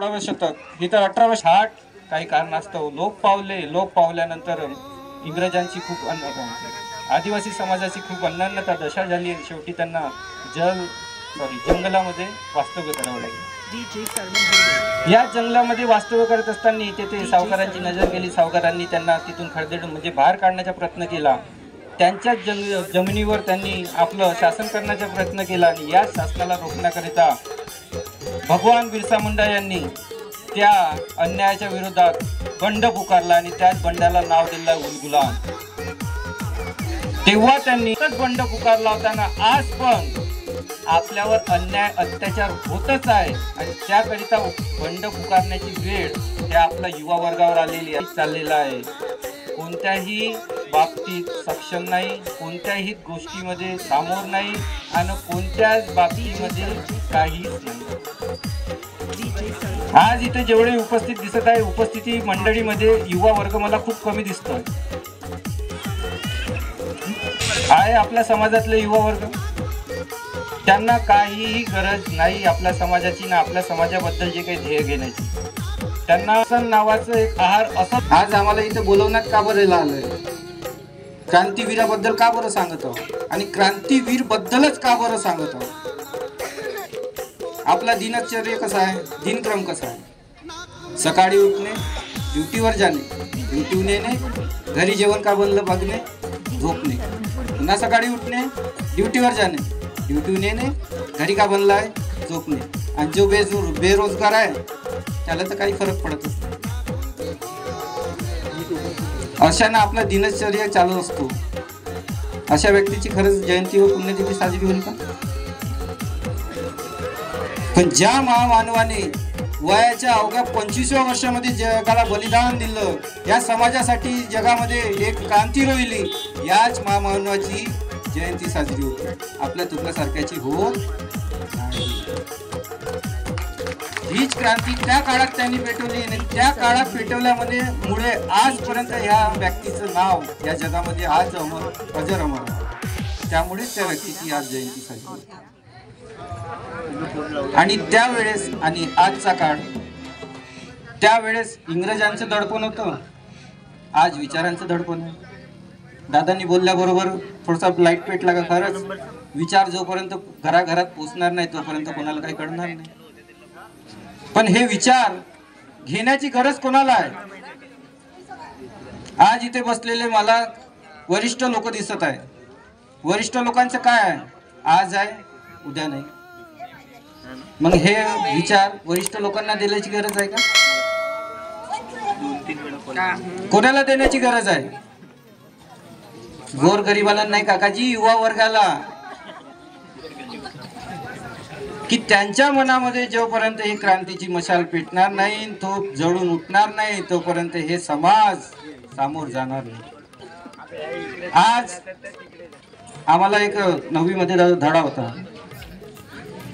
19 शतक हे तर 1860 काही कारणास्तव लोप पावल्यानंतर इंग्रजांची खूप आदिवासी समाजाची खूप अन्नन्नता दशा झाली. शेवटी त्यांना जंगलामध्ये वास्तव्य करावं लागलं. या जंगलामध्ये वास्तव्य करत असताना तेथे सावकारांची नजर गेली. सावकारांनी त्यांना तिथून खरदेडून म्हणजे बाहेर काढण्याचा प्रयत्न केला. त्यांच्याच जमिनीवर त्यांनी आपलं शासन करण्याचा प्रयत्न केला आणि या शासनाला रोखण्याकरिता भगवान बिरसा मुंडा यांनी त्या अन्यायाच्या विरोधात बंड पुकारला आणि त्याच बंडाला नाव दिलं उलगुलाम. तेव्हा त्यांनी बंड पुकारला होता. आज पण आपल्यावर अन्याय अत्याचार होतच आहे आणि त्याकरिता बंड पुकारण्याची वेळ त्या आपल्या युवा वर्गावर आलेली चाललेला आहे. कोणत्याही बाबतीत सक्षम नाही, कोणत्याही गोष्टीमध्ये सामोर नाही आणि कोणत्याच बाबतीमध्ये काहीच नाही. आज इथे जेवढे उपस्थित दिसत आहे उपस्थिती मंडळीमध्ये युवा वर्ग मला खूप कमी दिसतोय. आहे आपल्या समाजातले युवा वर्ग, त्यांना काहीही गरज नाही आपल्या समाजाची ना आपल्या समाजाबद्दल जे काही ध्येय घेण्याची. त्यांना सण नावाचं एक आहार असं. आज आम्हाला इथे बोलवण्यात का बरं आलंय? क्रांतीवीराबद्दल का बरं सांगत आहोत आणि क्रांतीवीर बद्दलच का बरं सांगत आहोत? आपला दिनचर्या कसा आहे, दिनक्रम कसा आहे? सकाळी उठणे, ड्युटीवर जाणे, ड्युटीहून येणे, घरी जेवण का बनलं बघणे, झोपणे, पुन्हा सकाळी उठणे, ड्युटीवर जाणे, ड्युटीहून येणे, घरी का बनला आहे, झोपणे. आणि जो बेरोजगार आहे त्याला तर काही फरक पडतच नाही. अशानं आपला दिनचर्या चालू असतो. अशा व्यक्तीची खरंच जयंती व पुण्यतिथी साजरी होईल का? पण ज्या महामानवाने वयाच्या अवघ्या 25व्या वर्षामध्ये जगाला बलिदान दिलं, या समाजासाठी जगामध्ये एक क्रांती रोवली, याच महामानवाची जयंती साजरी होते. आपल्या तुकल्यासारख्याची होत नाही. हीच क्रांती त्या काळात त्यांनी पेटवली आणि त्या काळात पेटवल्यामुळे आजपर्यंत ह्या व्यक्तीचं नाव या जगामध्ये आज अजर अमर. त्यामुळेच त्या व्यक्तीची आज जयंती साजरी होते. आणि त्यावेळेस आणि आजचा काळ, त्यावेळेस इंग्रजांचं दडपण होतं, आज विचारांचं दडपण आहे. दादांनी बोलल्याबरोबर थोडासा लाईट पेटला का? खरंच विचार जोपर्यंत घराघरात पोचणार नाही तोपर्यंत कोणाला काही कळणार नाही. पण हे विचार घेण्याची गरज कोणाला आहे? आज इथे बसलेले मला वरिष्ठ लोक दिसत आहे. वरिष्ठ लोकांचं काय आहे? आज आहे, उद्या नाही. मग हे विचार वरिष्ठ लोकांना देण्याची गरज आहे का? कोणाला देण्याची गरज आहे? गोरगरिबाला नाही काकाजी, युवा वर्गाला, की त्यांच्या मनामध्ये जोपर्यंत ही क्रांतीची मशाल पेटणार नाही, तो जळून उठणार नाही, तोपर्यंत हे समाज सामोर जाणार नाही. आज आम्हाला एक 9वी मध्ये धडा होता,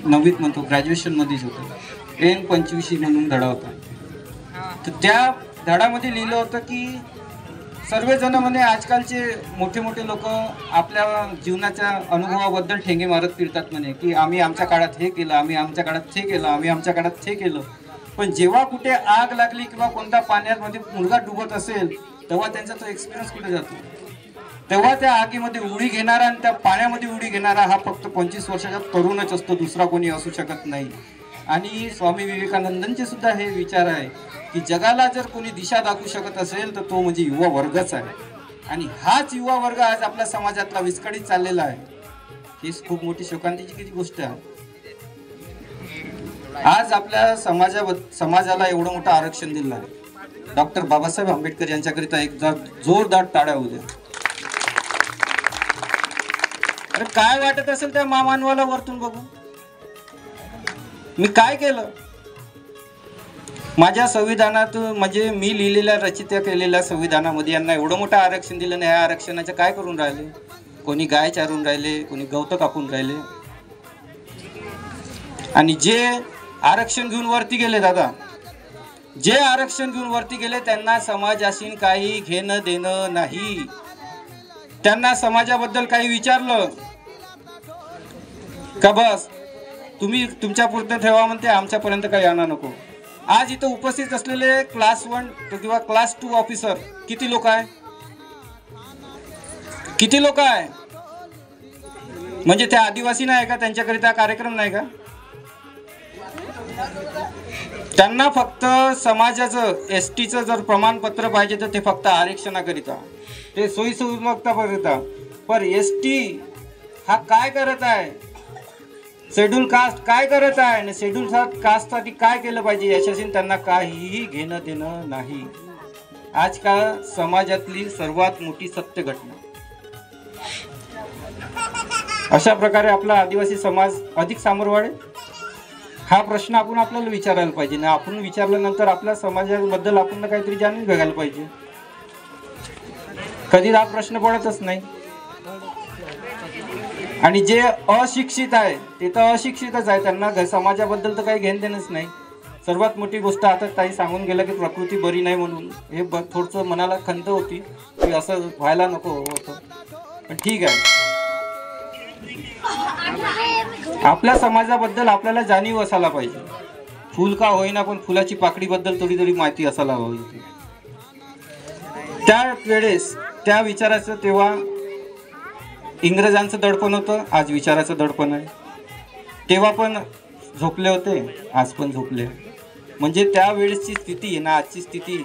9वीत म्हणतो, ग्रॅज्युएशन मध्येच होता, N25 म्हणून धडा होता. तर त्या धडामध्ये लिहिलं होतं की सर्वजण म्हणे आजकालचे मोठे मोठे लोक आपल्या जीवनाच्या अनुभवाबद्दल ठेंगे मारत फिरतात म्हणे, की आम्ही आमच्या काळात हे केलं, आम्ही आमच्या काळात हे केलं, आम्ही आमच्या काळात हे केलं. पण जेव्हा कुठे आग लागली किंवा कोणत्या पाण्यामध्ये मुलगा डुबत असेल तेव्हा त्यांचा तो एक्सपिरियन्स कुठे जातो? तेव्हा त्या आगीमध्ये उडी घेणारा आणि त्या पाण्यामध्ये उडी घेणारा हा फक्त 25 वर्षाचा तरुणच असतो, दुसरा कोणी असू शकत नाही. आणि स्वामी विवेकानंदांचे सुद्धा हे विचार आहे की जगाला जर कोणी दिशा दाखवू शकत असेल तर तो म्हणजे युवा वर्गच आहे. आणि हाच युवा वर्ग आज आपल्या समाजातला विस्कळीत चाललेला आहे. ही खूप मोठी शोकांतीची गोष्ट आहे. आज आपल्या समाजाला एवढं मोठं आरक्षण दिलं आहे. डॉक्टर बाबासाहेब आंबेडकर यांच्याकरिता एक जोरदार टाळ्या होऊ द्या. अरे काय वाटत असेल त्या महामानवाला वरतून बघून? मी काय केलं? माझ्या संविधानात म्हणजे मी लिहिलेल्या रचित केलेल्या संविधानामध्ये यांना एवढं मोठं आरक्षण दिलं नाही. ह्या आरक्षणाचं काय करून राहिले? कोणी गाय चारून राहिले, कोणी गवत कापून राहिले. आणि जे आरक्षण घेऊन वरती गेले दादा, जे आरक्षण घेऊन वरती गेले त्यांना समाजाशी काही घेणं देणं नाही. त्यांना समाजाबद्दल काही विचारलं का बस तुम्ही तुमच्या पुरतं ठेवा म्हणते, आमच्यापर्यंत काही आणा नको. आज इथं उपस्थित असलेले क्लास 1 किंवा क्लास 2 ऑफिसर किती लोक आहे? किती लोक आहे? म्हणजे त्या आदिवासी नाही का? त्यांच्याकरिता कार्यक्रम नाही का? त्यांना फक्त समाजाचं एसटीचं जर प्रमाणपत्र पाहिजे तर ते फक्त आरक्षणाकरिता, ते सोयी सुविधाकरिता. पण एसटी हा काय करत आहे? शेड्यूल कास्ट काय करत आहे आणि शेड्यूल कास्टसाठी काय केलं पाहिजे याच्याशी त्यांना काहीही घेणं देणं नाही. आजकाल समाजातली सर्वात मोठी सत्य घटना. अशा प्रकारे आपला आदिवासी समाज अधिक सामोर वाढेल हा प्रश्न आपण आपल्याला विचारायला पाहिजे ना. आपण विचारल्यानंतर आपल्या समाजाबद्दल आपण काहीतरी जाणून घ्यायला पाहिजे. कधी हा प्रश्न पडतच नाही. आणि जे अशिक्षित आहे ते तर अशिक्षितच आहे, त्यांना समाजाबद्दल तर काही घेणं देणंच नाही. सर्वात मोठी गोष्ट आता ताई सांगून गेलं की प्रकृती बरी नाही म्हणून, हे थोडंसं मनाला खंत होती की असं व्हायला नको होतं. पण ठीक आहे, आपल्या समाजाबद्दल आपल्याला जाणीव असायला पाहिजे. फुल का होईना पण फुलाची पाकळीबद्दल थोडी तरी माहिती असायला हवी. त्या वेळेस त्या विचाराचं तेव्हा इंग्रजांचं दडपण होतं, आज विचाराचं दडपण आहे. तेव्हा पण झोपले होते, आज पण झोपले. म्हणजे त्यावेळेसची स्थिती आहे ना आजची स्थिती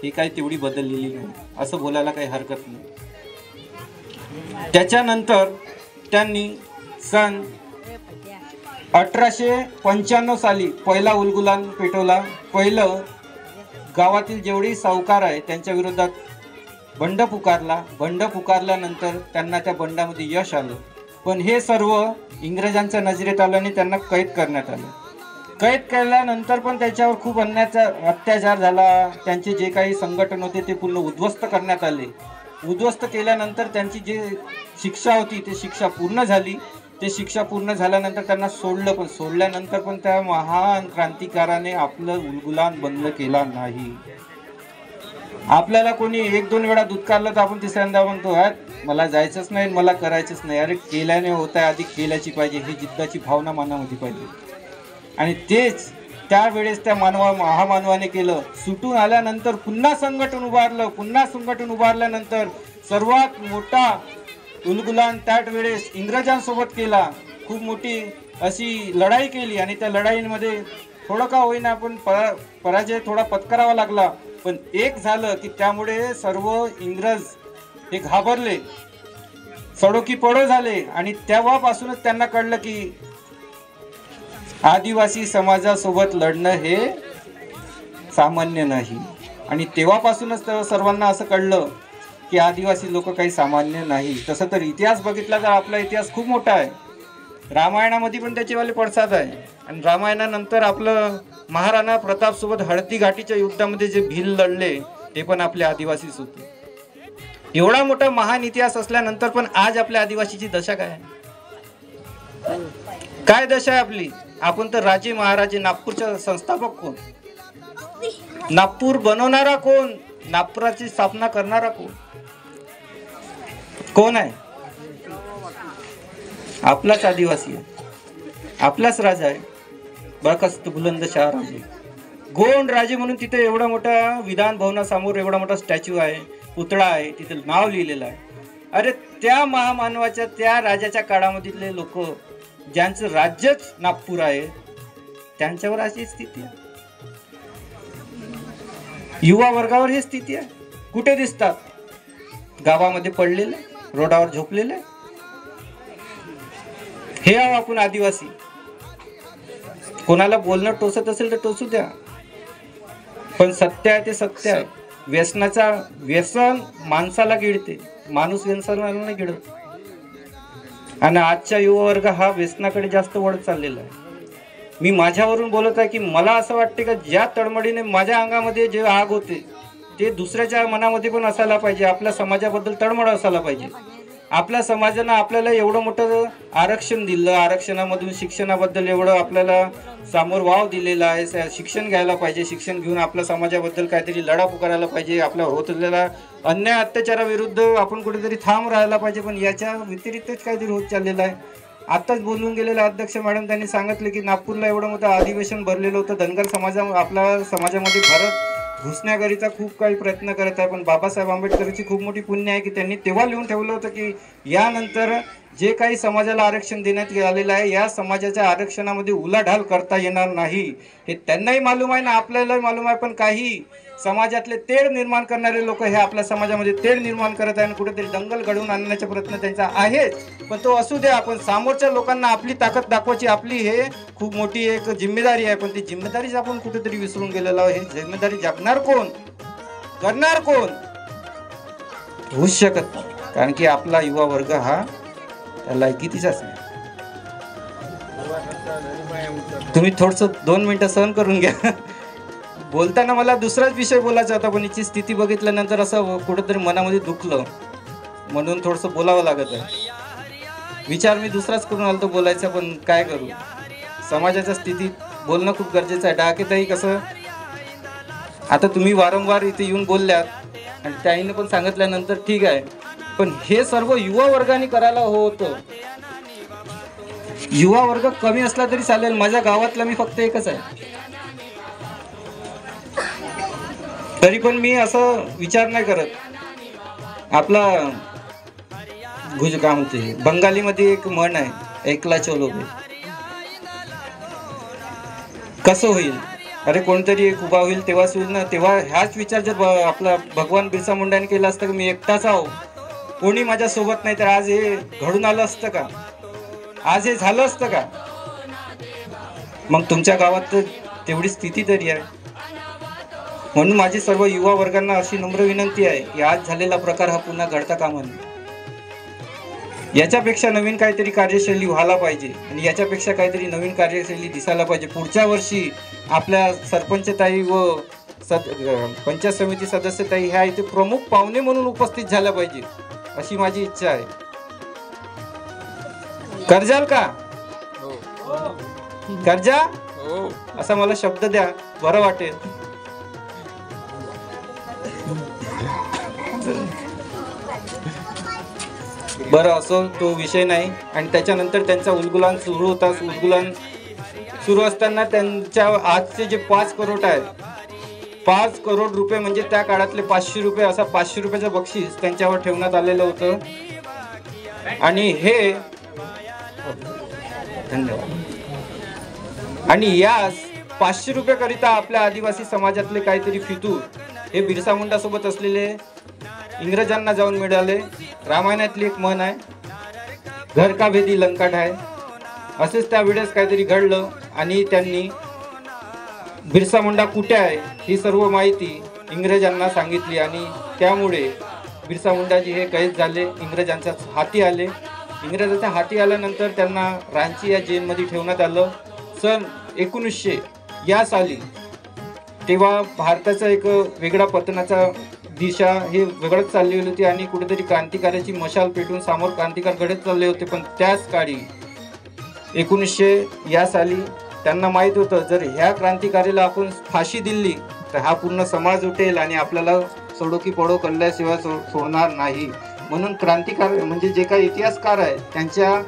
ही काही तेवढी बदललेली नाही असं बोलायला काही हरकत नाही. त्याच्यानंतर त्यांनी सन 1895 साली पहिला उलगुलान पेटवला. पहिलं गावातील जेवढे सावकार आहे त्यांच्या विरोधात बंड पुकारला. बंड पुकारल्यानंतर त्यांना त्या बंडामध्ये यश आलं. पण हे सर्व इंग्रजांच्या नजरेत आलं आणि त्यांना कैद करण्यात आलं. कैद केल्यानंतर पण त्याच्यावर खूप अत्याचार झाला. त्यांचे जे काही संघटन होते ते पूर्ण उद्ध्वस्त करण्यात आले. उद्ध्वस्त केल्यानंतर त्यांची जी शिक्षा होती ती शिक्षा पूर्ण झाली. ते शिक्षा पूर्ण झाल्यानंतर त्यांना सोडलं. पण सोडल्यानंतर पण त्या महान क्रांतिकाराने आपलं उलगुलान बंद केला नाही. आपल्याला कोणी 1-2 वेळा दुत्कारलं तर आपण तिसऱ्यांदा म्हणतो मला जायचंच नाही, मला करायचंच नाही. अरे केल्याने होत आहे, आधी केल्याची पाहिजे, ही जिद्दाची भावना मनामध्ये पाहिजे. आणि तेच त्यावेळेस त्या महामानवाने केलं. सुटून आल्यानंतर पुन्हा संघटन उभारलं. पुन्हा संघटन उभारल्यानंतर सर्वात मोठा उलगुलान त्याच वेळेस इंग्रजांसोबत केला. खूप मोठी अशी लढाई केली आणि त्या लढाईमध्ये थोडं का होईना पण पराजय थोडा पत्करावा लागला. पण एक झालं की त्यामुळे सर्व इंग्रज हे घाबरले, सडो की पडो झाले. आणि तेव्हापासूनच त्यांना कळलं की आदिवासी समाजासोबत लढणं हे सामान्य नाही. आणि तेव्हापासूनच सर्वांना असं कळलं की आदिवासी लोक काही सामान्य नाही. तसं तर इतिहास बघितला तर आपला इतिहास खूप मोठा आहे. रामायणामध्ये पण त्याचेवाले पडसाद आहे. आणि रामायणानंतर आपलं महाराणा प्रताप सोबत हळदी घाटीच्या युद्धामध्ये जे भील लढले ते पण आपले आदिवासीच होते. एवढा मोठा महान इतिहास असल्यानंतर पण आज आपल्या आदिवासीची दशा काय आहे? काय दशा आहे आपली? आपण तर राजे महाराजे, नागपूरच्या संस्थापक कोण? नागपूर बनवणारा कोण? नागपुराची स्थापना करणारा कोण आहे? आपलाच आदिवासी आहे, आपलाच राजा आहे. बरखास्त बुलंद शाह राजे, गोंड राजे म्हणून तिथे एवढा मोठा विधान भवनासमोर एवढा मोठा स्टॅच्यू आहे, पुतळा आहे, तिथे नाव लिहिलेलं आहे. अरे त्या महामानवाच्या, त्या राजाच्या काळामधले लोक ज्यांचं राज्यच नागपूर आहे त्यांच्यावर अशी स्थिती आहे. युवा वर्गावर ही स्थिती आहे. कुठे दिसतात? गावामध्ये पडलेले, रोडावर झोपलेले. हे आहो आपण आदिवासी. कोणाला बोलणं टोचत असेल तर टोचू द्या, पण सत्य आहे ते सत्य आहे. व्यसन माणसाला गिळते, माणूस व्यसनाला नाही गिळत. आणि आजचा युवा वर्ग हा व्यसनाकडे जास्त वळत चाललेला आहे. मी माझ्यावरून बोलत आहे की मला असं वाटते का ज्या तळमळीने माझ्या अंगामध्ये जे आग होते ते दुसऱ्याच्या मनामध्ये पण असायला पाहिजे. आपल्या समाजाबद्दल तळमळ असायला पाहिजे. आपल्या समाजानं आपल्याला एवढं मोठं आरक्षण दिलं, आरक्षणामधून शिक्षणाबद्दल एवढं आपल्याला सामोर वाव दिलेला आहे. शिक्षण घ्यायला पाहिजे, शिक्षण घेऊन आपल्या समाजाबद्दल काहीतरी लढा पुकारायला पाहिजे. आपल्या होत असलेल्या अन्याय अत्याचाराविरुद्ध आपण कुठेतरी थांब राहायला पाहिजे. पण याच्या व्यतिरिक्तच काहीतरी होत चाललेलं आहे. आताच बोलून गेलेल्या अध्यक्ष मॅडम त्यांनी सांगितले की नागपूरला एवढं मोठं अधिवेशन भरलेलं होतं, धनगर आपल्या समाजामध्ये भरत घुसण्याकरिता खूप काही प्रयत्न करत आहे, पण बाबासाहेब आंबेडकरची खूप मोठी पुण्य आहे की त्यांनी तेव्हा लिहून ठेवलं होतं की यानंतर जे काही समाजाला आरक्षण देण्यात आलेलं आहे या समाजाच्या आरक्षणामध्ये उलाढाल करता येणार नाही. हे त्यांनाही मालूम आहे ना आपल्यालाही मालूम आहे, पण काही समाजातले तेढ निर्माण करणारे लोक हे आपल्या समाजामध्ये तेढ निर्माण करत आहे आणि कुठेतरी दंगल घडवून आणण्याचा प्रयत्न त्यांचा आहेच. पण तो असू द्या, आपण समोरच्या लोकांना आपली ताकद दाखवायची आपली हे खूप मोठी एक जिम्मेदारी आहे, पण ती जिम्मेदारीच आपण कुठेतरी विसरून गेलेलो आहे. ही जिम्मेदारी जगणार कोण, करणार कोण, होऊच शकत नाही, कारण की आपला युवा वर्ग हा त्या लायकीचाच नाही. तुम्ही थोडस 2 मिनिटं सहन करून घ्या. बोलताना मला दुसराच विषय बोलायचा होता, पण याची स्थिती बघितल्यानंतर असं कुठेतरी मनामध्ये दुखलं, म्हणून थोडंसं बोलावं लागत आहे. विचार मी दुसराच करून आलो बोलायचा, पण काय करू, समाजाच्या स्थितीत बोलणं खूप गरजेचं आहे. डाकेतही कसं आता तुम्ही वारंवार इथे येऊन बोलल्यात आणि त्याईनं पण सांगितल्यानंतर ठीक आहे, पण हे सर्व युवा वर्गाने करायला होतं. युवा वर्ग कमी असला तरी चालेल, माझ्या गावातला मी फक्त एकच आहे, तरी पण मी असं विचार नाही करत. आपला काम होते बंगालीमध्ये एक म्हण आहे, एकला चलो बे, कसं होईल, अरे कोणतरी एक उभा होईल तेव्हाच होईल ना. तेव्हा ह्याच विचार जर आपला भगवान बिरसा मुंडाने केला असतं की मी एकटाच आहो, कोणी माझ्या सोबत नाही, तर आज हे घडून आलं असतं का, आज हे झालं असतं का. मग तुमच्या गावात तर तेवढी स्थिती तरी आहे. म्हणून माझी सर्व युवा वर्गांना अशी नम्र विनंती आहे की आज झालेला प्रकार हा पुन्हा घडता कामा नये. याच्यापेक्षा नवीन काहीतरी कार्यशैली व्हायला पाहिजे आणि याच्यापेक्षा काहीतरी नवीन कार्यशैली दिसायला पाहिजे. पुढच्या वर्षी आपल्या सरपंचताई व पंचायत समिती सदस्यताई ह्या इथे प्रमुख पाहुणे म्हणून उपस्थित झाल्या पाहिजे, अशी माझी इच्छा आहे. करजाल का, करजा, असा मला शब्द द्या, बरं वाटेल. बरं, असो तो विषय नाही. आणि त्याच्यानंतर त्यांचा उलगुलान सुरू होता. उलगुलान सुरू असताना त्यांच्या आजचे जे 5 करोड आहेत, 5 करोड रुपये म्हणजे त्या काळातले 500 रुपये, असा 500 रुपयाचं बक्षीस त्यांच्यावर ठेवण्यात आलेलं होतं. आणि हे धन्यवाद. आणि यास 500 रुपये करिता आपल्या आदिवासी समाजातले काहीतरी फितूर हे बिरसा मुंडा सोबत असलेले इंग्रजांना जाऊन मिळाले. रामायणातली एक म्हण आहे, घर का भेदी लंका ढाय. असेच त्या वेळेस काहीतरी घडलं आणि त्यांनी बिरसा मुंडा कुठे आहे ही सर्व माहिती इंग्रजांना सांगितली आणि त्यामुळे बिरसा मुंडाजी हे कैद झाले, इंग्रजांच्या हाती आले. इंग्रजांच्या हाती आल्यानंतर त्यांना रांची या जेलमध्ये ठेवण्यात आलं. सन 1900 या साली तेव्हा भारताचा एक वेगळा पतनाचा दिशा हे वेगळंच चालली होती आणि कुठेतरी क्रांतिकार्याची मशाल पेटून समोर क्रांतिकार घडत चालले होते. पण त्याच काळी 1900 या साली त्यांना माहीत होतं जर ह्या क्रांतिकार्याला आपण फाशी दिली तर हा पूर्ण समाज उठेल आणि आपल्याला सोडो की पडो कल्ल्याशिवाय सोडणार नाही. म्हणून क्रांतिकार म्हणजे जे काही इतिहासकार आहेत त्यांच्या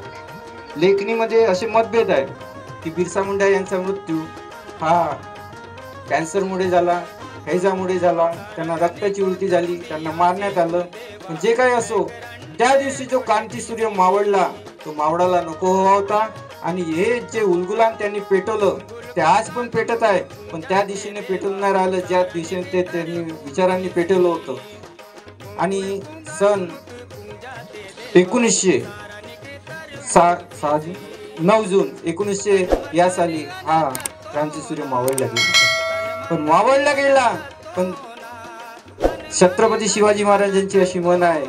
लेखणीमध्ये असे मतभेद आहेत की बिरसा मुंडा यांचा मृत्यू हा कॅन्सरमुळे झाला, हैजामुळे झाला, त्यांना रक्ताची उलटी झाली, त्यांना मारण्यात आलं. पण जे काही असो, त्या दिवशी जो क्रांती सूर्य मावळला तो मावळाला नको हवा होता. आणि हे जे उलगुलान त्यांनी पेटवलं ते आज पण पेटत आहे, पण त्या दिशेने पेटवून नाही राहिलं ज्या दिशेने ते त्यांनी विचारांनी पेटवलं होतं. आणि सन 9 जून 1900 या साली हा क्रांती सूर्य मावळला गेला. पण मावळला गेला, पण छत्रपती शिवाजी महाराजांची अशी म्हण आहे,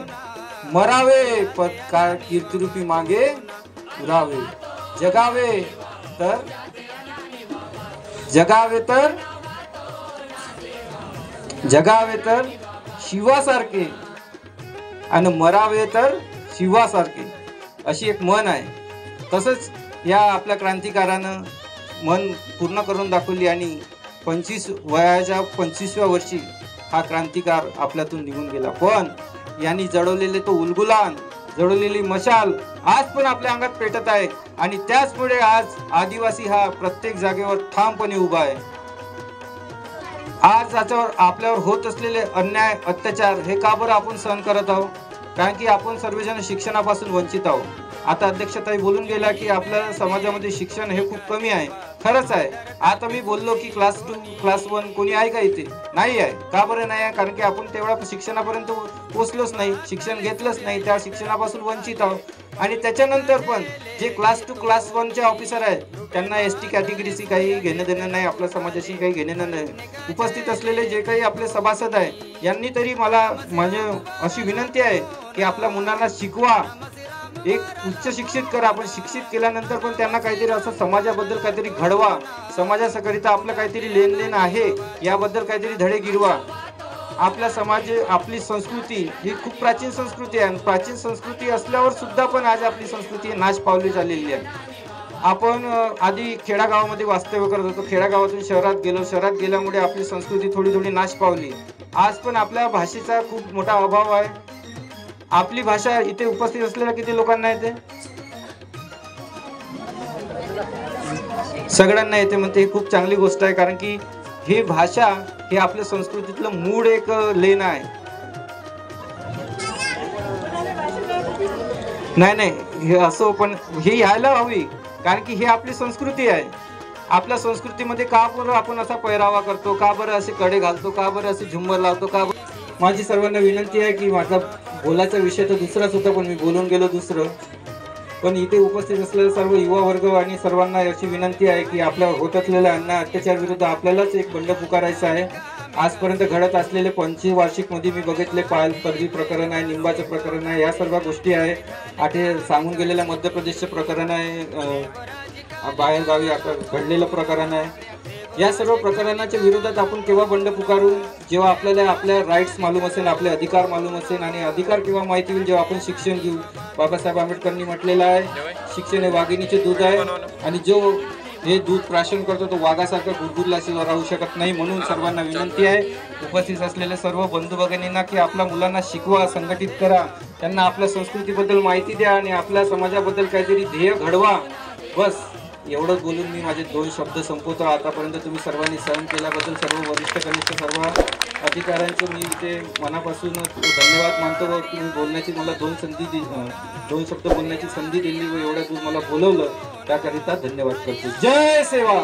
मरावे पण काय कीर्तिरूपी मागे पुरावे, जगावे तर शिवासारखे आणि मरावे तर शिवासारखे, अशी एक म्हण आहे. तसंच या आपल्या क्रांतिकारानं मन पूर्ण करून दाखवली आणि 25व्या वर्षी हा क्रांतिकार आपल्यातून निघून गेला. पण यांनी जडवलेले तो उलगुलान जळलेली मशाल आज पण आपल्या अंगात पेटत आहे आणि त्याचमुळे आज आदिवासी हा प्रत्येक जागेवर ठामपणे उभा आहे। आज याच्यावर आपल्यावर होत असलेले अन्याय अत्याचार हे का बरं आपण सहन करत आहोत? कारण की आपण सर्वजण शिक्षणापासून वंचित आहोत। आता अध्यक्षताई बोलून गेला की आपल्या समाजामध्ये शिक्षण हे खूप कमी आहे। खरंच आहे। आता मी बोललो की क्लास 2 क्लास 1 कोणी आहे का इथे? नाही आहे। का बरं नाही आहे? कारण की आपण तेवढा शिक्षणापर्यंत पोहोचलोच नाही, शिक्षण घेतलंच नाही, त्या शिक्षणापासून वंचित आहोत। आणि त्याच्यानंतर पण जे क्लास 2 क्लास 1 चे ऑफिसर आहेत त्यांना एसटी कॅटेगरीशी काही घेणं देणं नाही, आपल्या समाजाशी काही घेणं नाही। उपस्थित असलेले जे काही आपले सभासद आहे यांनी तरी मला म्हणजे अशी विनंती आहे की आपल्या मुलांना शिकवा, एक उच्च शिक्षित करा, पण शिक्षित केल्यानंतर पण त्यांना काहीतरी असं समाजाबद्दल काहीतरी घडवा, समाजाकरिता आपलं काहीतरी लेनदेन आहे याबद्दल काहीतरी धडे गिरवा। आपला समाज आपली संस्कृती ही खूप प्राचीन संस्कृती आहे आणि प्राचीन संस्कृती असल्यावर सुद्धा पण आज आपली संस्कृती नाश पावली चाललेली आहे। आपण आधी खेडागावामध्ये वास्तव्य करत होतो, खेडागावातून शहरात गेलो, शहरात गेल्यामुळे आपली संस्कृती थोडी थोडी नाश पावली। आज पण आपल्या भाषेचा खूप मोठा अभाव आहे। आपली भाषा इथे उपस्थित असलेल्या किती लोकांना येते? सगळ्यांना येते म्हणते, ही खूप चांगली गोष्ट आहे। कारण की ही भाषा हे आपल्या संस्कृतीतलं मूळ एक लेण आहे। नाही हे असो, पण हे यायला हवी कारण की ही आपली संस्कृती आहे। आपल्या संस्कृतीमध्ये का बरं आपण असा पहिरावा करतो, का बरं असे कडे घालतो, का बरं असे झुंबर लावतो, का माझी सर्वांना विनंती आहे की माझा बोलायचा विषय तर दुसराच होता पण मी बोलून गेलो दुसरं। पण इथे उपस्थित असलेले सर्व युवा वर्ग आणि सर्वांना अशी विनंती आहे की आपल्या होत असलेल्या अन्याय अत्याचार विरुद्ध आपल्यालाच एक बंड पुकारायचं आहे। आजपर्यंत घडत असलेले 25 वार्षिक मध्ये मी बघितले पदवी प्रकरण आहे, निंबाचं प्रकरण आहे, या सर्व गोष्टी आहे। आठे सांगून गेलेल्या मध्य प्रदेशचं प्रकरण आहे, बाहेरगावी घडलेलं प्रकरण आहे। या सर्व प्रकरणाच्या विरोधात आपण केव्हा बंड पुकारू? जेव्हा आपल्याला आपल्या राईट्स मालूम असेल, आपले अधिकार मालूम असेल आणि अधिकार केव्हा माहिती होईल? जेव्हा आपण शिक्षण घेऊ। बाबासाहेब आंबेडकरांनी म्हटलेलं आहे शिक्षण हे वाघिणीचे दूध आहे आणि जो हे दूध प्राशन करतो तो वाघासारखा गुदगुदल्याशिवाय राहू शकत नाही। म्हणून सर्वांना विनंती आहे उपस्थित असलेले सर्व बंधू भगिनींना की आपल्या मुलांना शिकवा, संघटित करा, त्यांना आपल्या संस्कृतीबद्दल माहिती द्या आणि आपल्या समाजाबद्दल काहीतरी ध्येय घडवा। बस एवढंच बोलून मी माझे 2 शब्द संपवतो। आतापर्यंत तुम्ही सर्वांनी सहन केल्याबद्दल सर्व वरिष्ठ कनिष्ठ सर्व अधिकाऱ्यांचे मी इथे मनापासून धन्यवाद मानतो व तुम्ही बोलण्याची मला 2 शब्द बोलण्याची संधी दिली व एवढं तू मला बोलवलं त्याकरिता धन्यवाद करतो। जय सेवा।